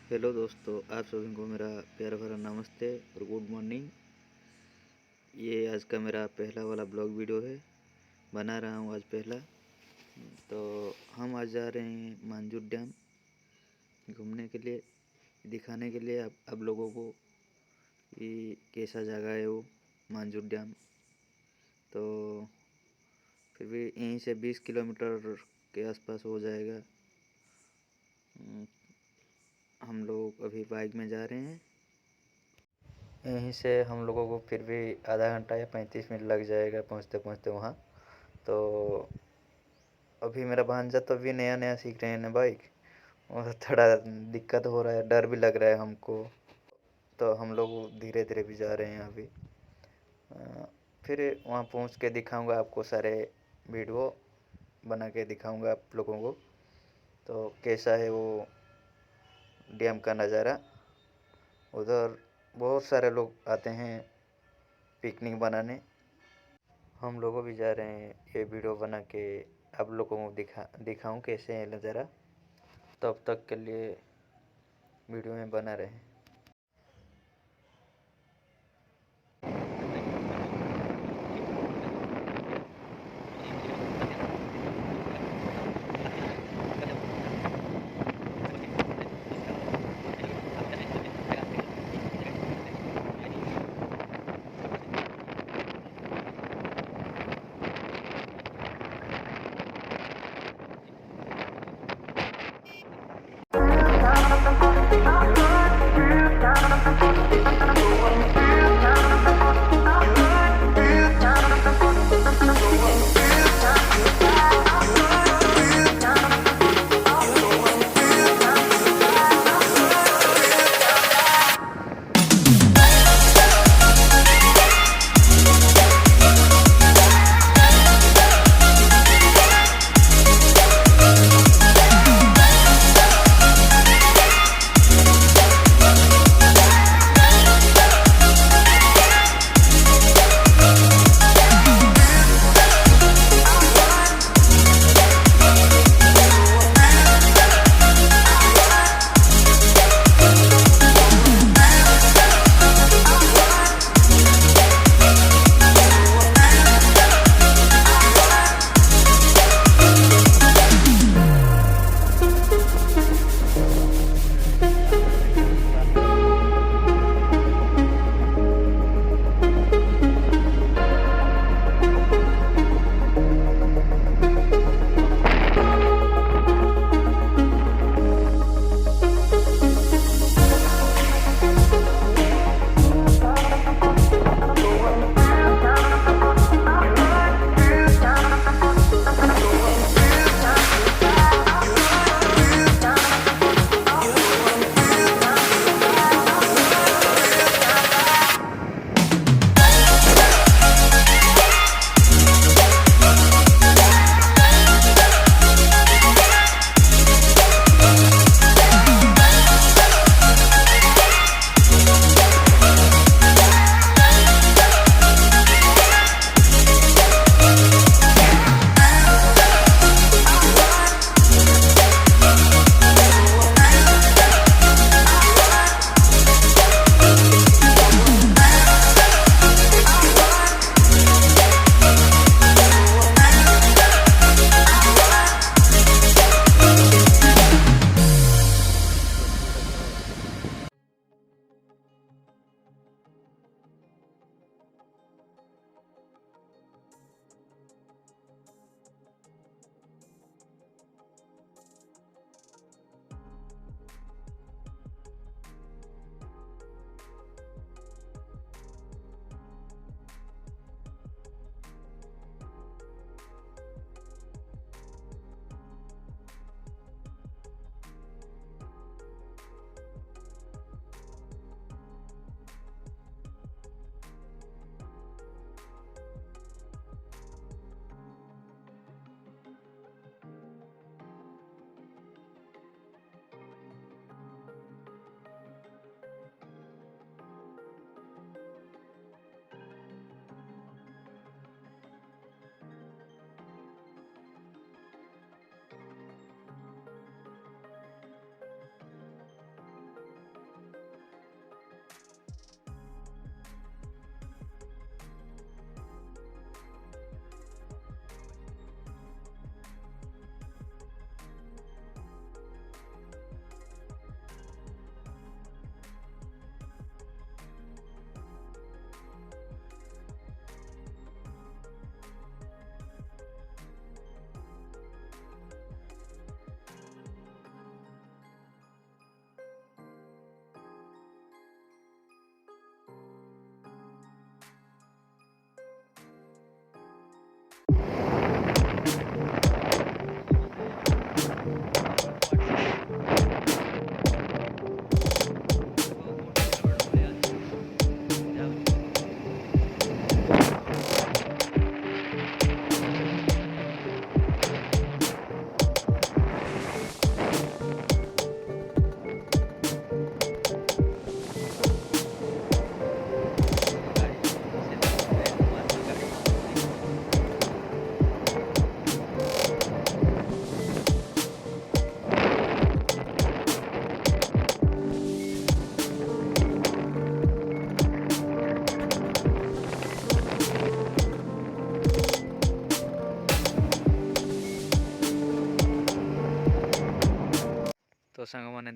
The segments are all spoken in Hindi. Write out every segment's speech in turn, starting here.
हेलो दोस्तों, आप सभी को मेरा प्यारा भरा नमस्ते और गुड मॉर्निंग। ये आज का मेरा पहला वाला ब्लॉग वीडियो है, बना रहा हूँ आज पहला। तो हम आज जा रहे हैं मांजूर डैम घूमने के लिए, दिखाने के लिए आप लोगों को कि कैसा जगह है वो मांजूर डैम। तो फिर भी यहीं से 20 किलोमीटर के आसपास हो जाएगा। हम लोग अभी बाइक में जा रहे हैं। यहीं से हम लोगों को फिर भी आधा घंटा या 35 मिनट लग जाएगा पहुंचते पहुंचते वहाँ। तो अभी मेरा भांजा तो अभी नया नया सीख रहे हैं ना बाइक, और थोड़ा दिक्कत हो रहा है, डर भी लग रहा है हमको। तो हम लोग धीरे धीरे भी जा रहे हैं अभी। फिर वहाँ पहुँच के दिखाऊंगा आपको, सारे वीडियो बना के दिखाऊंगा आप लोगों को। तो कैसा है वो डैम का नज़ारा। उधर बहुत सारे लोग आते हैं पिकनिक बनाने। हम लोगों भी जा रहे हैं ये वीडियो बना के आप लोगों को दिखाऊं कैसे है नज़ारा। तब तक के लिए वीडियो में बना रहे।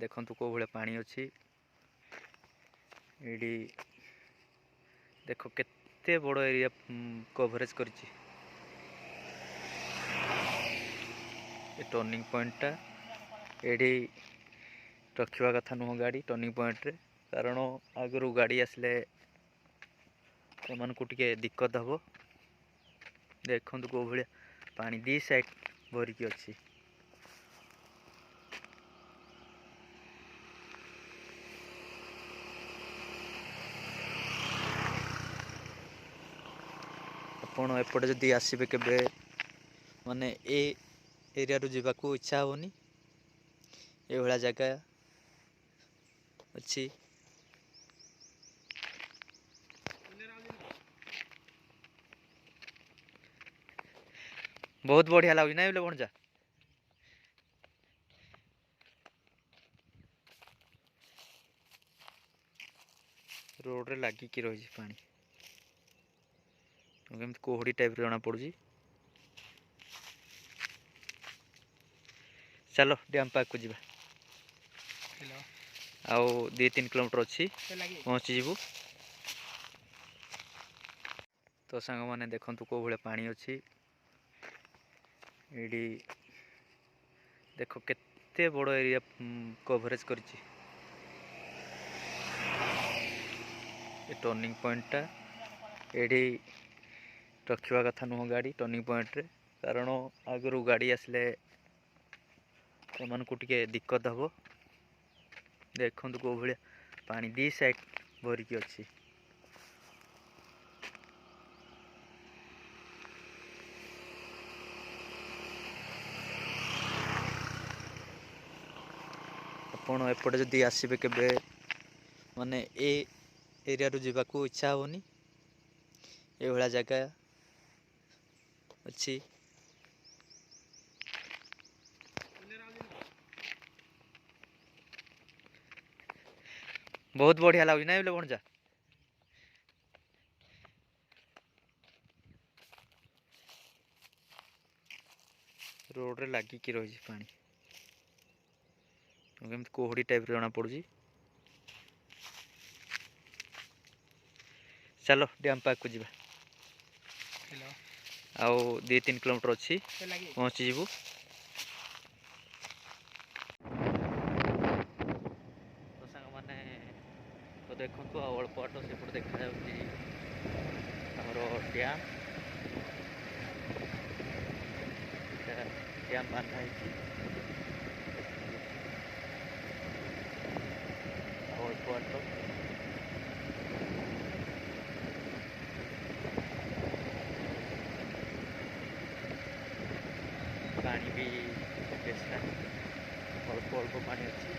देखंतु को भले पानी अच्छी ये देख केते बड़ एरिया कवरेज कर टर्निंग पॉइंटा ये रखा कथा नुह गाड़ी टर्निंग पॉइंट रे कारण आगु गाड़ी आसले को टिके दिक्कत हम देखु कौ भाया पानी दी साइड भरिकी अच्छी आपण एपटे जदि आसबे केबे माने ए एरिया रु जीवा को इच्छा होनी ए भला जगह अच्छी बहुत बढ़िया लगुच ना बोले भणजा रोड रे लागिकी रही पानी कोहड़ी टाइप जना पड़ी चलो डैम पार्क को जीवा आउ 2-3 किलोमीटर अच्छी पहुँची जीवु तो सांग मैंने देखंतु को भले पानी अच्छी ये देख केते बड़ एरिया कवरेज कर टर्निंग पॉइंटा ये रखा कथा नुह गाड़ी टर्निंग पॉइंट रे कारण आगु गाड़ी आसले को टिके दिक्कत हम देखु कौ भाया पानी दी साइड भरिकी अच्छी आपण एपटे जदि आसबे केबे माने ए एरिया रु जीवा को इच्छा होनी ए भला जगह अच्छी बहुत बढ़िया लगुच ना बोले भणजा रोड रे लागिकी रही पानी कोहड़ी टाइप जना पड़ी चलो डैम पार्क को जीवा आउ 2-3 किलोमीटर अच्छी पहुँची जीवु तो सांग मैंने तो देखु अल्प बाट से देखा डैम डैम बांधा अल्प बाट पानी भी अल्प अल्प पानी अच्छी